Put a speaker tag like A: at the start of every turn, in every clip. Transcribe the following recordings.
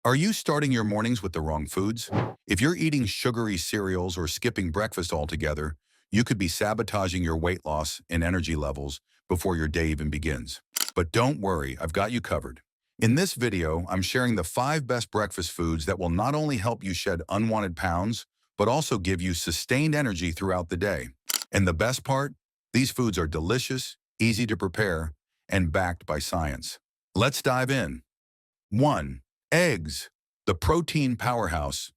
A: Are you starting your mornings with the wrong foods? If you're eating sugary cereals or skipping breakfast altogether, you could be sabotaging your weight loss and energy levels before your day even begins. But don't worry, I've got you covered. In this video, I'm sharing the 5 best breakfast foods that will not only help you shed unwanted pounds, but also give you sustained energy throughout the day. And the best part? These foods are delicious, easy to prepare, and backed by science. Let's dive in. 1. Eggs, the protein powerhouse.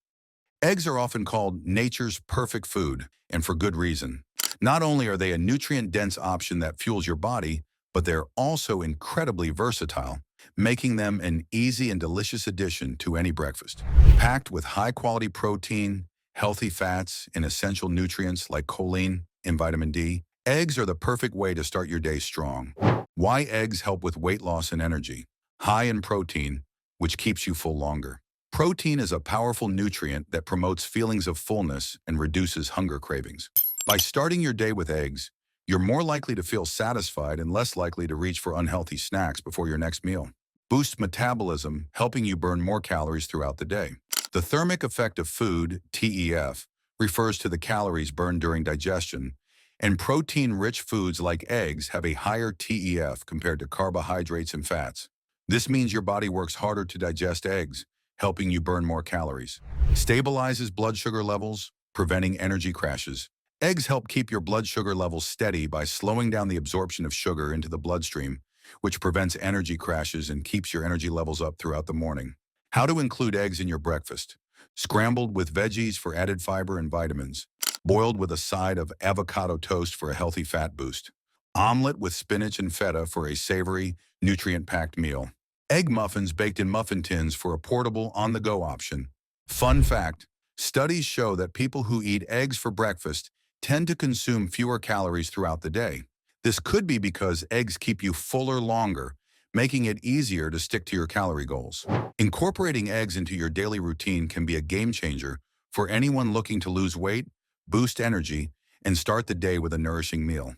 A: Eggs are often called nature's perfect food, and for good reason. Not only are they a nutrient-dense option that fuels your body, but they're also incredibly versatile, making them an easy and delicious addition to any breakfast. Packed with high-quality protein, healthy fats, and essential nutrients like choline and vitamin D, eggs are the perfect way to start your day strong. Why eggs help with weight loss and energy? High in protein, which keeps you full longer. Protein is a powerful nutrient that promotes feelings of fullness and reduces hunger cravings. By starting your day with eggs, you're more likely to feel satisfied and less likely to reach for unhealthy snacks before your next meal. Boost metabolism, helping you burn more calories throughout the day. The thermic effect of food, TEF, refers to the calories burned during digestion, and protein-rich foods like eggs have a higher TEF compared to carbohydrates and fats. This means your body works harder to digest eggs, helping you burn more calories. Stabilizes blood sugar levels, preventing energy crashes. Eggs help keep your blood sugar levels steady by slowing down the absorption of sugar into the bloodstream, which prevents energy crashes and keeps your energy levels up throughout the morning. How to include eggs in your breakfast. Scrambled with veggies for added fiber and vitamins. Boiled with a side of avocado toast for a healthy fat boost. Omelet with spinach and feta for a savory, nutrient-packed meal. Egg muffins baked in muffin tins for a portable, on-the-go option. Fun fact, studies show that people who eat eggs for breakfast tend to consume fewer calories throughout the day. This could be because eggs keep you fuller longer, making it easier to stick to your calorie goals. Incorporating eggs into your daily routine can be a game changer for anyone looking to lose weight, boost energy, and start the day with a nourishing meal.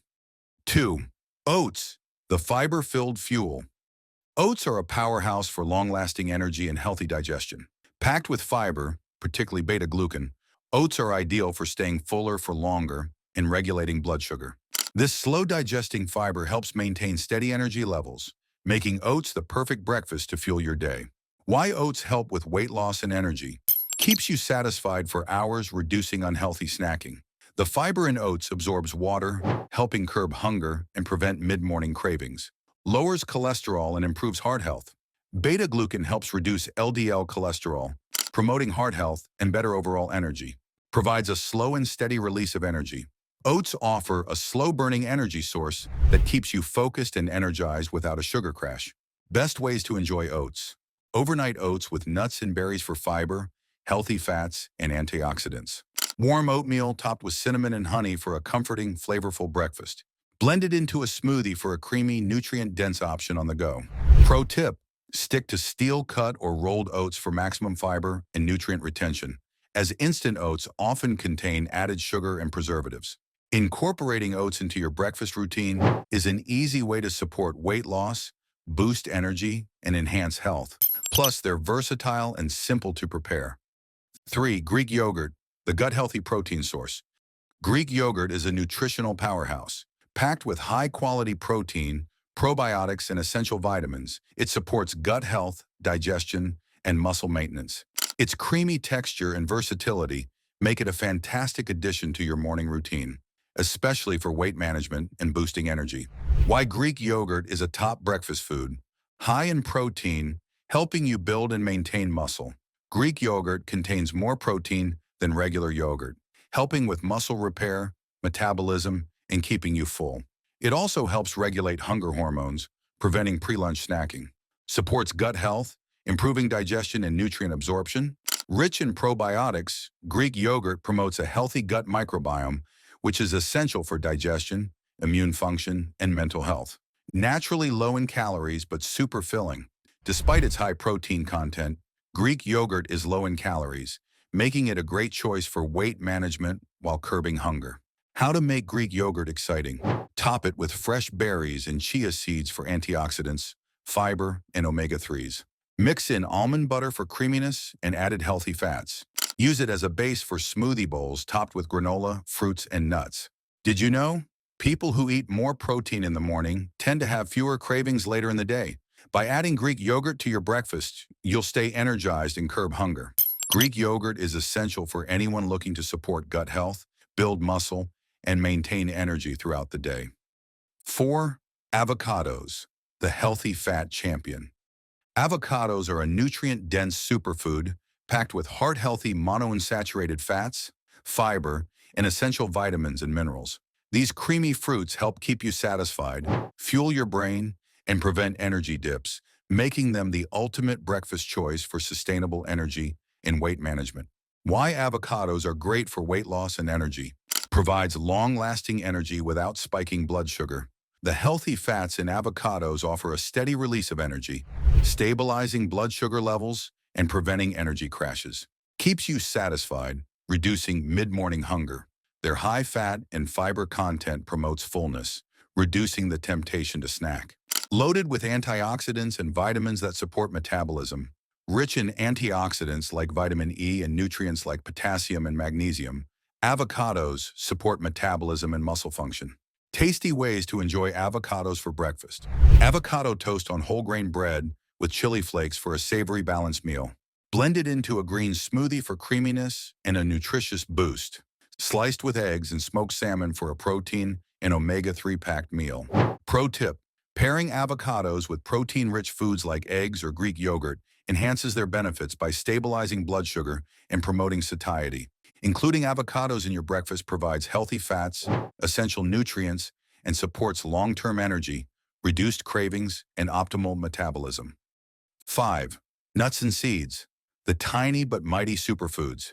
A: 2. Oats, the fiber-filled fuel. Oats are a powerhouse for long-lasting energy and healthy digestion. Packed with fiber, particularly beta-glucan, oats are ideal for staying fuller for longer and regulating blood sugar. This slow-digesting fiber helps maintain steady energy levels, making oats the perfect breakfast to fuel your day. Why oats help with weight loss and energy? Keeps you satisfied for hours, reducing unhealthy snacking. The fiber in oats absorbs water, helping curb hunger and prevent mid-morning cravings. Lowers cholesterol and improves heart health. Beta-glucan helps reduce LDL cholesterol, promoting heart health and better overall energy. Provides a slow and steady release of energy. Oats offer a slow-burning energy source that keeps you focused and energized without a sugar crash. Best ways to enjoy oats. Overnight oats with nuts and berries for fiber, healthy fats, and antioxidants. Warm oatmeal topped with cinnamon and honey for a comforting, flavorful breakfast. Blend it into a smoothie for a creamy, nutrient-dense option on the go. Pro tip, stick to steel-cut or rolled oats for maximum fiber and nutrient retention, as instant oats often contain added sugar and preservatives. Incorporating oats into your breakfast routine is an easy way to support weight loss, boost energy, and enhance health. Plus, they're versatile and simple to prepare. 3. Greek yogurt, the gut-healthy protein source. Greek yogurt is a nutritional powerhouse. Packed with high-quality protein, probiotics, and essential vitamins, it supports gut health, digestion, and muscle maintenance. Its creamy texture and versatility make it a fantastic addition to your morning routine, especially for weight management and boosting energy. Why Greek yogurt is a top breakfast food. High in protein, helping you build and maintain muscle. Greek yogurt contains more protein than regular yogurt, helping with muscle repair, metabolism, and keeping you full. It also helps regulate hunger hormones, preventing pre-lunch snacking. Supports gut health, improving digestion and nutrient absorption. Rich in probiotics, Greek yogurt promotes a healthy gut microbiome, which is essential for digestion, immune function, and mental health. Naturally low in calories but super filling. Despite its high protein content, Greek yogurt is low in calories, making it a great choice for weight management while curbing hunger. How to make Greek yogurt exciting. Top it with fresh berries and chia seeds for antioxidants, fiber, and omega-3s. Mix in almond butter for creaminess and added healthy fats. Use it as a base for smoothie bowls topped with granola, fruits, and nuts. Did you know? People who eat more protein in the morning tend to have fewer cravings later in the day. By adding Greek yogurt to your breakfast, you'll stay energized and curb hunger. Greek yogurt is essential for anyone looking to support gut health, build muscle, and maintain energy throughout the day. 4. Avocados, the healthy fat champion. Avocados are a nutrient-dense superfood packed with heart-healthy monounsaturated fats, fiber, and essential vitamins and minerals. These creamy fruits help keep you satisfied, fuel your brain, and prevent energy dips, making them the ultimate breakfast choice for sustainable energy and weight management. Why avocados are great for weight loss and energy. Provides long-lasting energy without spiking blood sugar. The healthy fats in avocados offer a steady release of energy, stabilizing blood sugar levels and preventing energy crashes. Keeps you satisfied, reducing mid-morning hunger. Their high fat and fiber content promotes fullness, reducing the temptation to snack. Loaded with antioxidants and vitamins that support metabolism. Rich in antioxidants like vitamin E and nutrients like potassium and magnesium, avocados support metabolism and muscle function. Tasty ways to enjoy avocados for breakfast. Avocado toast on whole grain bread with chili flakes for a savory balanced meal. Blend it into a green smoothie for creaminess and a nutritious boost. Sliced with eggs and smoked salmon for a protein and omega-3 packed meal. Pro tip: pairing avocados with protein-rich foods like eggs or Greek yogurt enhances their benefits by stabilizing blood sugar and promoting satiety. Including avocados in your breakfast provides healthy fats, essential nutrients, and supports long-term energy, reduced cravings, and optimal metabolism. 5. Nuts and seeds, the tiny but mighty superfoods.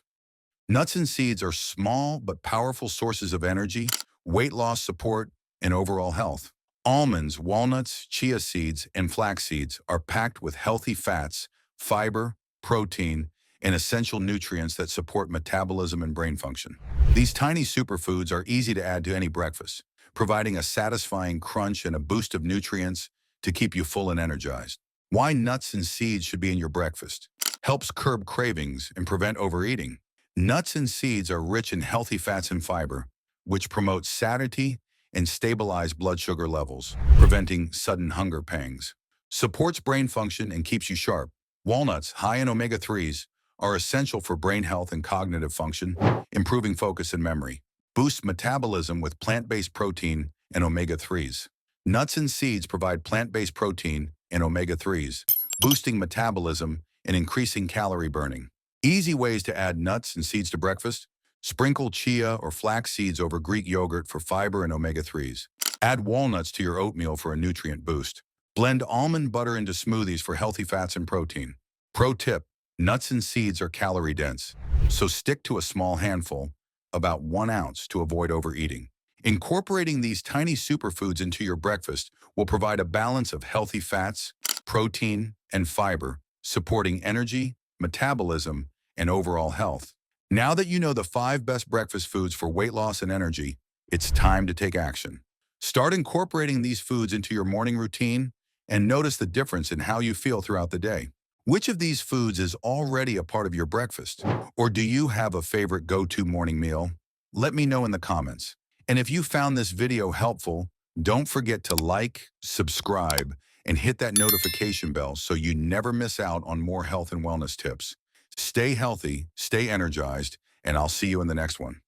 A: Nuts and seeds are small but powerful sources of energy, weight loss support, and overall health. Almonds, walnuts, chia seeds, and flax seeds are packed with healthy fats, fiber, protein, and essential nutrients that support metabolism and brain function. These tiny superfoods are easy to add to any breakfast, providing a satisfying crunch and a boost of nutrients to keep you full and energized. Why nuts and seeds should be in your breakfast. Helps curb cravings and prevent overeating. Nuts and seeds are rich in healthy fats and fiber, which promote satiety and stabilize blood sugar levels, preventing sudden hunger pangs. Supports brain function and keeps you sharp. Walnuts, high in omega-3s, are essential for brain health and cognitive function, improving focus and memory. Boosts metabolism with plant-based protein and omega-3s. Nuts and seeds provide plant-based protein and omega-3s, boosting metabolism and increasing calorie burning. Easy ways to add nuts and seeds to breakfast. Sprinkle chia or flax seeds over Greek yogurt for fiber and omega-3s. Add walnuts to your oatmeal for a nutrient boost. Blend almond butter into smoothies for healthy fats and protein. Pro tip: nuts and seeds are calorie-dense, so stick to a small handful, about 1 ounce, to avoid overeating. Incorporating these tiny superfoods into your breakfast will provide a balance of healthy fats, protein, and fiber, supporting energy, metabolism, and overall health. Now that you know the 5 best breakfast foods for weight loss and energy, it's time to take action. Start incorporating these foods into your morning routine and notice the difference in how you feel throughout the day. Which of these foods is already a part of your breakfast? Or do you have a favorite go-to morning meal? Let me know in the comments. And if you found this video helpful, don't forget to like, subscribe, and hit that notification bell so you never miss out on more health and wellness tips. Stay healthy, stay energized, and I'll see you in the next one.